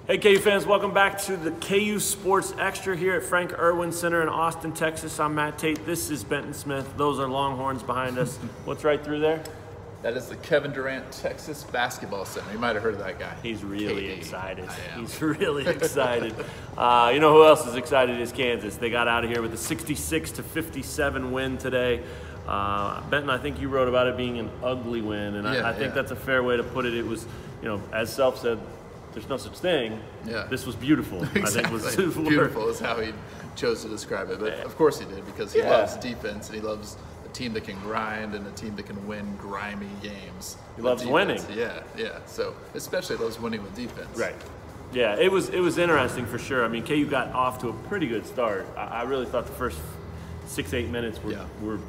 Hey KU fans, welcome back to the KU Sports Extra here at Frank Irwin Center in Austin, Texas. I'm Matt Tate. This is Benton Smith. Those are Longhorns behind us. What's right through there? That is the Kevin Durant Texas Basketball Center. You might have heard of that guy. He's really excited. I am. He's really excited. You know who else is excited is Kansas. They got out of here with a 66-57 win today. Benton, I think you wrote about it being an ugly win, and I think that's a fair way to put it. It was, as Self said, there's no such thing. Yeah. This was beautiful. Exactly. I think was beautiful is how he chose to describe it. But of course he did, because he loves defense and he loves a team that can grind and a team that can win grimy games. He loves winning. Yeah. So especially loves winning with defense. Right. Yeah, it was interesting for sure. I mean, KU got off to a pretty good start. I really thought the first 6-8 minutes were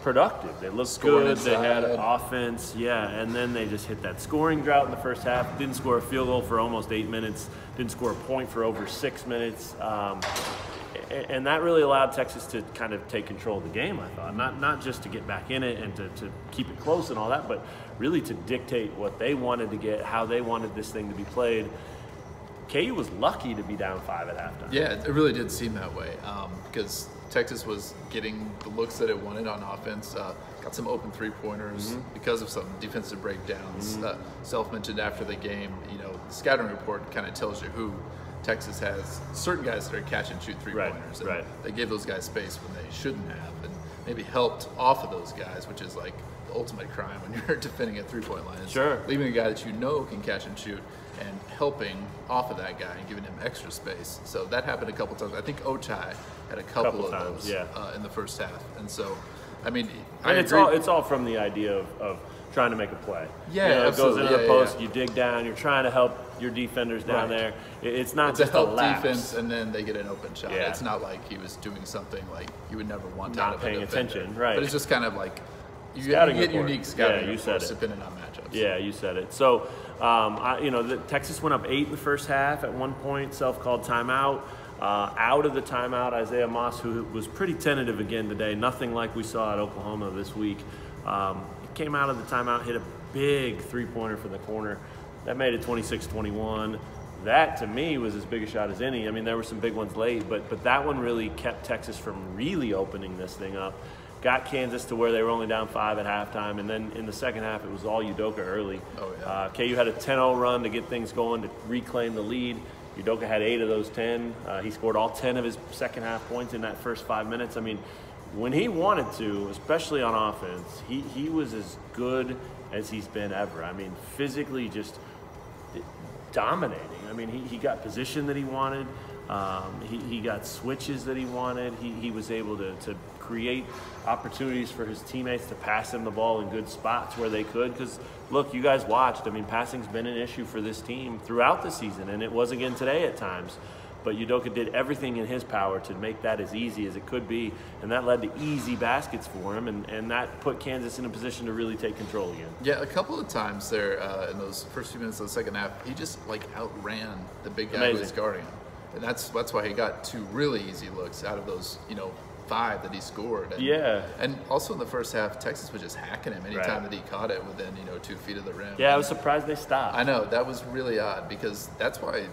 productive. They looked good. They had offense, and then they just hit that scoring drought in the first half. Didn't score a field goal for almost 8 minutes. Didn't score a point for over 6 minutes. And that really allowed Texas to kind of take control of the game, I thought. Not just to get back in it and to keep it close and all that, but really to dictate what they wanted to get, how they wanted this thing to be played. KU was lucky to be down 5 at halftime. Yeah, it really did seem that way, because Texas was getting the looks that it wanted on offense. Got some open three-pointers because of some defensive breakdowns. Self mentioned after the game, the scouting report kind of tells you who Texas has. Certain guys that are catch and shoot three-pointers. Right. They gave those guys space when they shouldn't have, and maybe helped off of those guys, which is like the ultimate crime when you're defending a three-point line. It's leaving a guy that you know can catch and shoot and helping off of that guy and giving him extra space. So that happened a couple times. I think Ochai had a couple of times, those in the first half. And so, I mean, it's all from the idea of trying to make a play. Yeah, it goes into the post, you dig down, you're trying to help your defenders down there. It's not just a lapse. Defense, and then they get an open shot. It's not like he was doing something like you would never want out of a defender. Not paying attention, right. But it's just kind of like you get unique scouting reports depending on matchups. Yeah, you said it. So, Texas went up 8 in the first half. At one point, Self called timeout. Out of the timeout, Isaiah Moss, who was pretty tentative again today, nothing like we saw at Oklahoma this week, came out of the timeout, hit a big three-pointer from the corner. That made it 26-21. That, to me, was as big a shot as any. I mean, there were some big ones late, but that one really kept Texas from really opening this thing up. Got Kansas to where they were only down 5 at halftime, and then in the second half, it was all Udoka early. KU had a 10-0 run to get things going to reclaim the lead. Udoka had 8 of those 10. He scored all 10 of his second half points in that first 5 minutes. I mean, when he wanted to, especially on offense, he was as good as he's been ever. I mean, physically just dominating. I mean, he got position that he wanted. He got switches that he wanted. He was able to create opportunities for his teammates to pass him the ball in good spots where they could. Because, look, you guys watched. I mean, passing's been an issue for this team throughout the season, and it was again today at times. But Udoka did everything in his power to make that as easy as it could be, and that led to easy baskets for him, and that put Kansas in a position to really take control again. Yeah, a couple of times there in those first few minutes of the second half, he just outran the big guy who was guarding him. And that's why he got 2 really easy looks out of those, 5 that he scored. And also in the first half, Texas was just hacking him anytime that he caught it within, 2 feet of the rim. Yeah, I was surprised they stopped. I know, that was really odd, because that's why,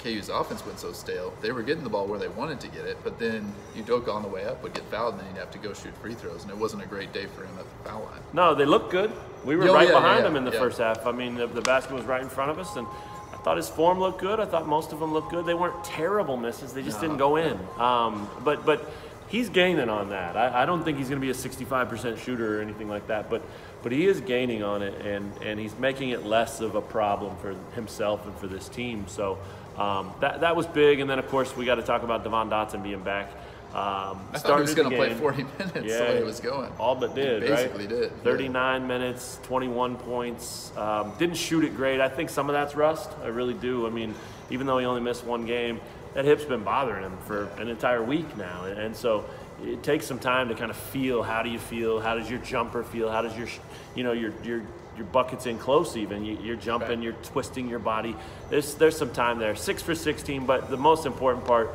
KU's offense went so stale. They were getting the ball where they wanted to get it, but then Udoka on the way up would get fouled, and then he'd have to go shoot free throws, and it wasn't a great day for him at the foul line. No, they looked good. We were behind them in the first half. I mean, the basket was right in front of us, and I thought his form looked good. I thought most of them looked good. They weren't terrible misses. They just didn't go in. But he's gaining on that. I don't think he's going to be a 65% shooter or anything like that, but he is gaining on it, and he's making it less of a problem for himself and for this team. So that was big. And then, of course, we got to talk about Devon Dotson being back. I thought he was going to play 40 minutes the way it was going. All but did, he basically did. 39 minutes, 21 points. Didn't shoot it great. I think some of that's rust. I really do. I mean, even though he only missed 1 game, that hip's been bothering him for an entire week now. And so it takes some time to kind of feel, how do you feel? How does your jumper feel? How does your bucket's in close even. You're jumping, you're twisting your body. There's some time there. 6 for 16, but the most important part,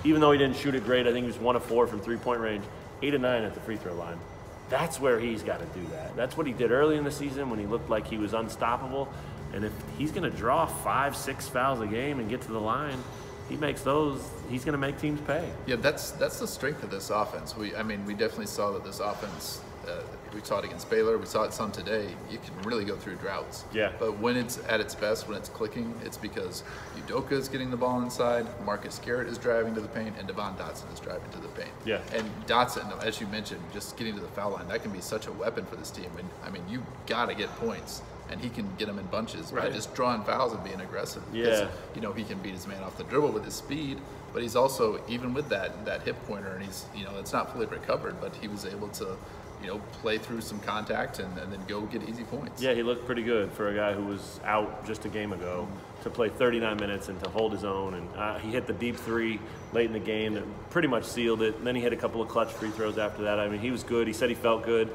even though he didn't shoot it great, I think he was 1 of 4 from three-point range, 8 of 9 at the free throw line. That's where he's got to do that. That's what he did early in the season when he looked like he was unstoppable. And if he's going to draw 5-6 fouls a game and get to the line, he makes those, he's going to make teams pay. Yeah, that's the strength of this offense. We definitely saw that this offense, we saw it against Baylor, we saw it some today. You can really go through droughts. Yeah. But when it's at its best, when it's clicking, it's because Udoka is getting the ball inside, Marcus Garrett is driving to the paint, and Devon Dotson is driving to the paint. Yeah. And Dotson, as you mentioned, just getting to the foul line, that can be such a weapon for this team. And I mean, you got to get points. And he can get them in bunches by just drawing fouls and being aggressive. Yeah. You know, he can beat his man off the dribble with his speed, but he's also, even with that hip pointer, and he's, you know, it's not fully recovered, but he was able to, you know, play through some contact and then go get easy points. Yeah, he looked pretty good for a guy who was out just a game ago to play 39 minutes and to hold his own. And he hit the deep three late in the game that pretty much sealed it. And then he hit a couple of clutch free throws after that. I mean, he was good. He said he felt good.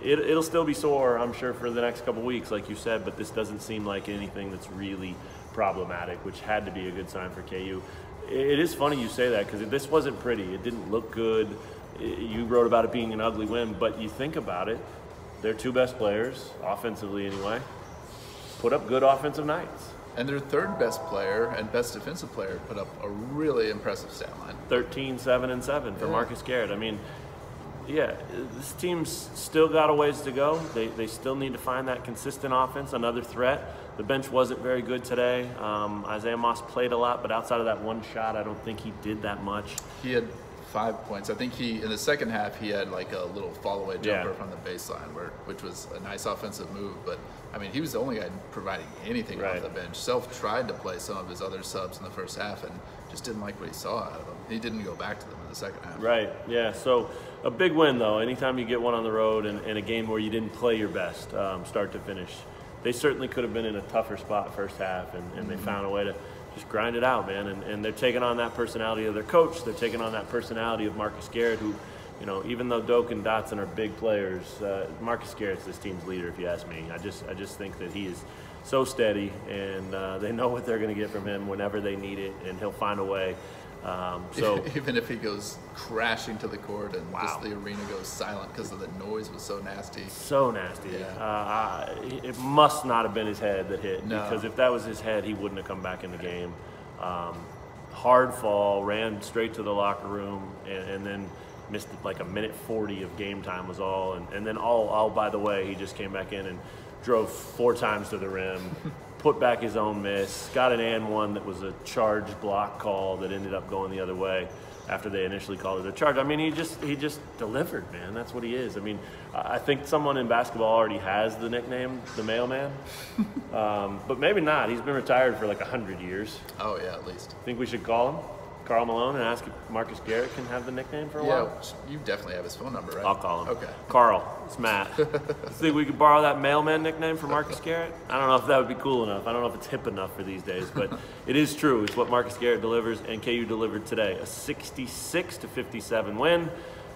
It'll still be sore, I'm sure, for the next couple weeks, like you said, but this doesn't seem like anything that's really problematic, which had to be a good sign for KU. It is funny you say that, because this wasn't pretty. It didn't look good. You wrote about it being an ugly win, but you think about it, their two best players, offensively anyway, put up good offensive nights. And their third best player and best defensive player put up a really impressive stat line. 13, 7, and 7 for Marcus Garrett. I mean, yeah, this team's still got a ways to go. They still need to find that consistent offense, another threat. The bench wasn't very good today. Isaiah Moss played a lot, but outside of that one shot, I don't think he did that much. He had 5 points. I think in the second half, he had like a little fall-away jumper from the baseline, which was a nice offensive move. But, I mean, he was the only guy providing anything off the bench. Self tried to play some of his other subs in the first half and just didn't like what he saw out of them. He didn't go back to them in the second half. Right, yeah. So a big win, though. Anytime you get one on the road and a game where you didn't play your best start to finish, they certainly could have been in a tougher spot first half, and they found a way to just grind it out, man. And they're taking on that personality of their coach. They're taking on that personality of Marcus Garrett, who, you know, even though Doak and Dotson are big players, Marcus Garrett's this team's leader, if you ask me. I just think that he is so steady, and they know what they're going to get from him whenever they need it, and he'll find a way. So even if he goes crashing to the court and just the arena goes silent because of the noise was so nasty. So nasty. Yeah. It must not have been his head that hit, because if that was his head, he wouldn't have come back in the game. Hard fall, ran straight to the locker room, and then missed like a minute 40 of game time was all. And then all by the way, he just came back in and drove 4 times to the rim. Put back his own miss, got an and one that was a charge block call that ended up going the other way after they initially called it a charge. I mean, he just delivered, man. That's what he is. I mean, I think someone in basketball already has the nickname, the mailman, but maybe not. He's been retired for like 100 years. Oh yeah, at least. Think we should call him, Karl Malone, and ask if Marcus Garrett can have the nickname for a while? Yeah, you definitely have his phone number, right? I'll call him. Okay. Carl, it's Matt. Think we could borrow that mailman nickname for Marcus Garrett? I don't know if that would be cool enough. I don't know if it's hip enough for these days, but it is true. It's what Marcus Garrett delivers, and KU delivered today. A 66-57 win.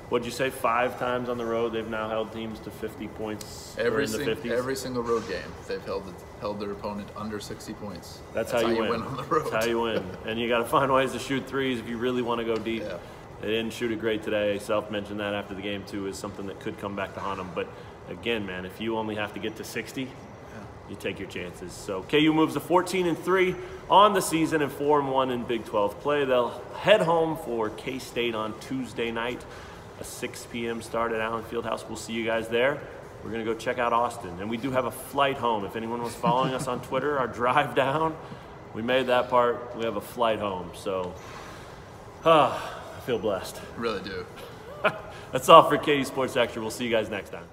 What'd you say, 5 times on the road they've now held teams to 50 points in the 50s? Every single road game, they've held their opponent under 60 points. That's how you win on the road. That's how you win. And you got to find ways to shoot threes if you really want to go deep. Yeah. They didn't shoot it great today. Self mentioned that after the game, too, is something that could come back to haunt them. But, again, man, if you only have to get to 60, you take your chances. So KU moves to 14-3 on the season and 4-1 in Big 12 play. They'll head home for K-State on Tuesday night. A 6 p.m. start at Allen Fieldhouse. We'll see you guys there. We're going to go check out Austin. And we do have a flight home. If anyone was following us on Twitter, our drive down, we made that part. We have a flight home. So, I feel blessed. Really do. That's all for KU Sports Extra. We'll see you guys next time.